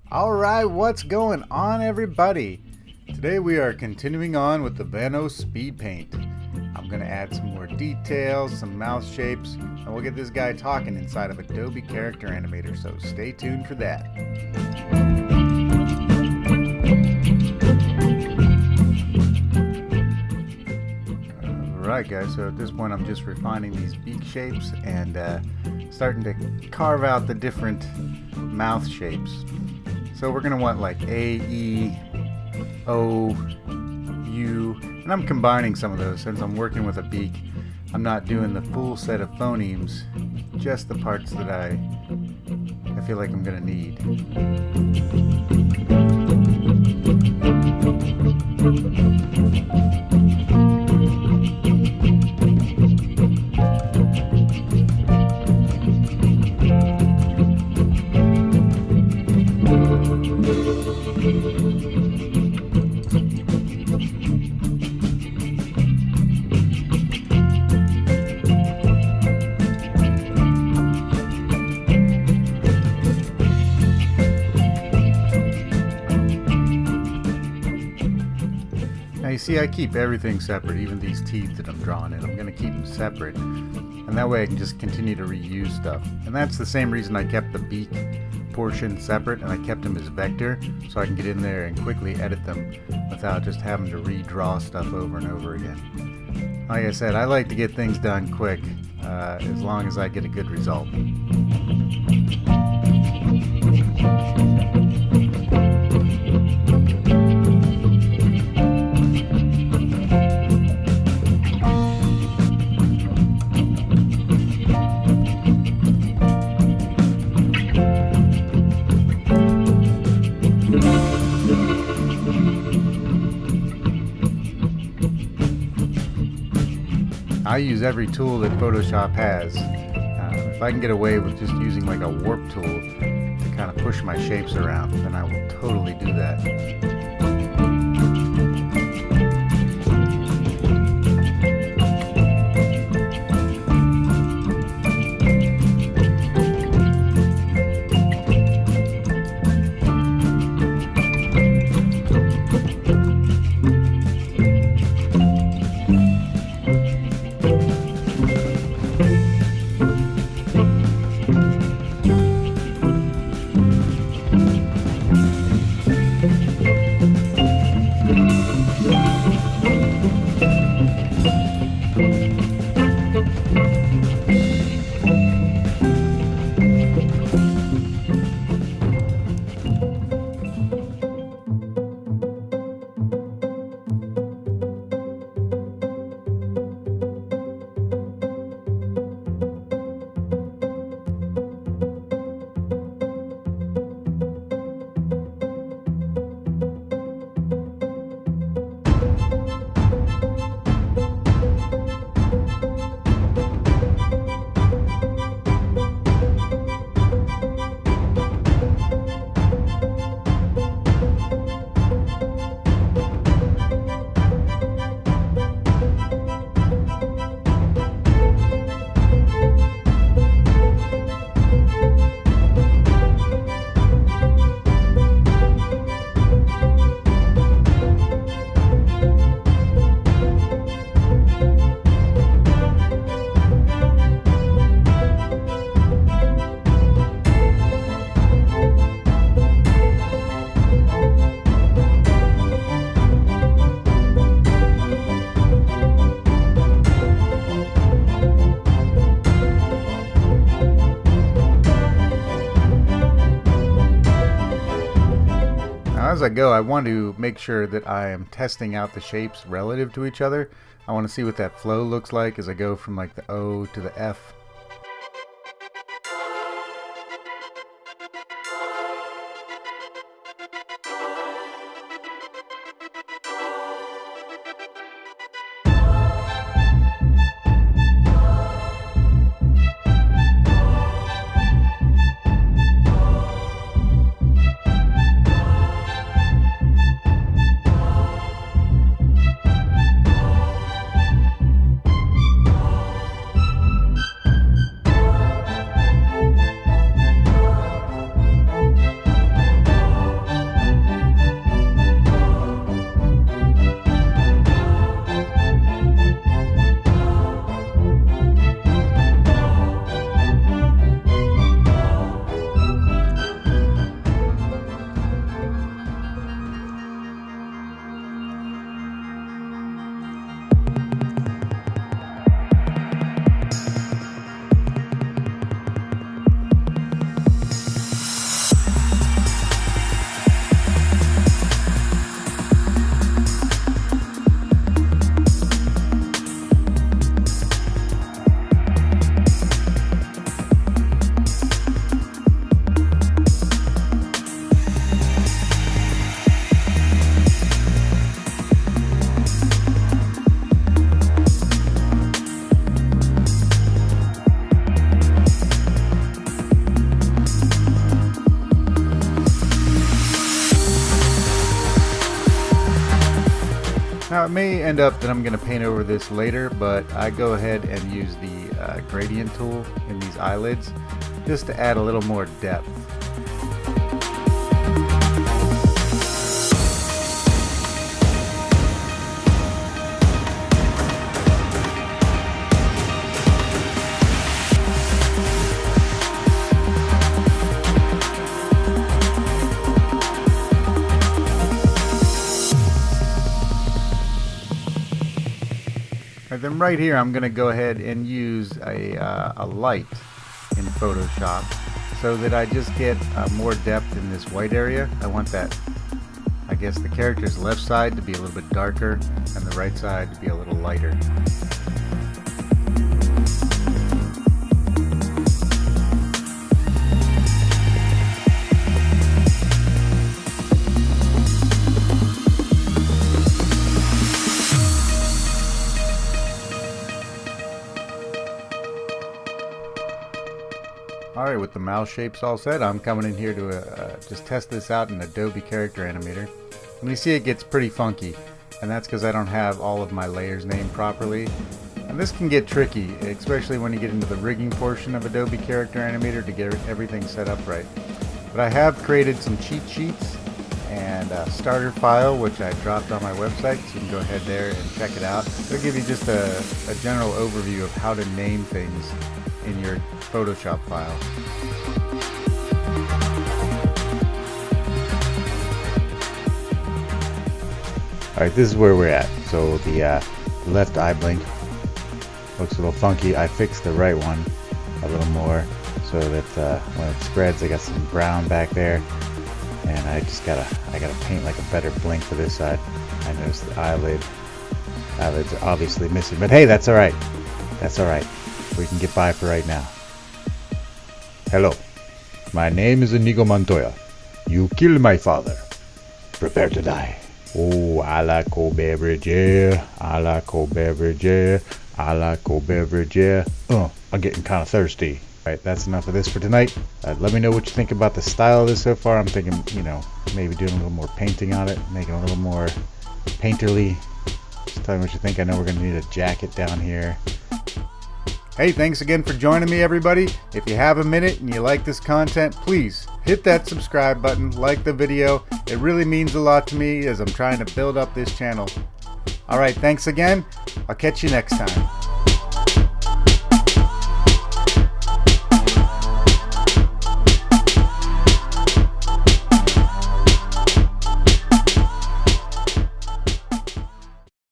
Alright, what's going on, everybody? Today we are continuing on with the Vanoss speed paint. I'm going to add some more details, some mouth shapes, and we'll get this guy talking inside of Adobe Character Animator, so stay tuned for that. Alright guys, so at this point I'm just refining these beak shapes and starting to carve out the different mouth shapes. So we're going to want like A, E, O, U, and I'm combining some of those since I'm working with a beak. I'm not doing the full set of phonemes, just the parts that I feel like I'm going to need. Now you see I keep everything separate, even these teeth that I'm drawing in. I'm going to keep them separate, and that way I can just continue to reuse stuff. And that's the same reason I kept the beak portion separate, and I kept them as vector, so I can get in there and quickly edit them without just having to redraw stuff over and over again. Like I said, I like to get things done quick, as long as I get a good result. I use every tool that Photoshop has. If I can get away with just using like a warp tool to kind of push my shapes around, then I will totally do that. As I go, I want to make sure that I am testing out the shapes relative to each other. I want to see what that flow looks like as I go from like the O to the F. Now it may end up that I'm going to paint over this later, but I go ahead and use the gradient tool in these eyelids just to add a little more depth. Then right here I'm going to go ahead and use a light in Photoshop so that I just get more depth in this white area. I want that, I guess, the character's left side to be a little bit darker and the right side to be a little lighter. Alright, with the mouse shapes all set, I'm coming in here to just test this out in Adobe Character Animator. And you see it gets pretty funky, and that's because I don't have all of my layers named properly. And this can get tricky, especially when you get into the rigging portion of Adobe Character Animator to get everything set up right. But I have created some cheat sheets and a starter file, which I dropped on my website, so you can go ahead there and check it out. It'll give you just a general overview of how to name things in your Photoshop file. Alright, this is where we're at. So the left eye blink looks a little funky. I fixed the right one a little more so that when it spreads, I got some brown back there, and I gotta paint like a better blink for this side. I noticed the eyelids are obviously missing, but hey, that's alright. That's alright. We can get by for right now. Hello, my name is Inigo Montoya. You killed my father. Prepare to die. Oh, I like cold beverage, yeah. I like cold beverage, yeah. I like cold beverage, yeah. I'm getting kind of thirsty. Alright, that's enough of this for tonight. Let me know what you think about the style of this so far. I'm thinking, maybe doing a little more painting on it, making it a little more painterly. Just tell me what you think. I know we're going to need a jacket down here. Hey, thanks again for joining me, everybody. If you have a minute and you like this content, please hit that subscribe button, like the video. It really means a lot to me as I'm trying to build up this channel. Alright, thanks again. I'll catch you next time.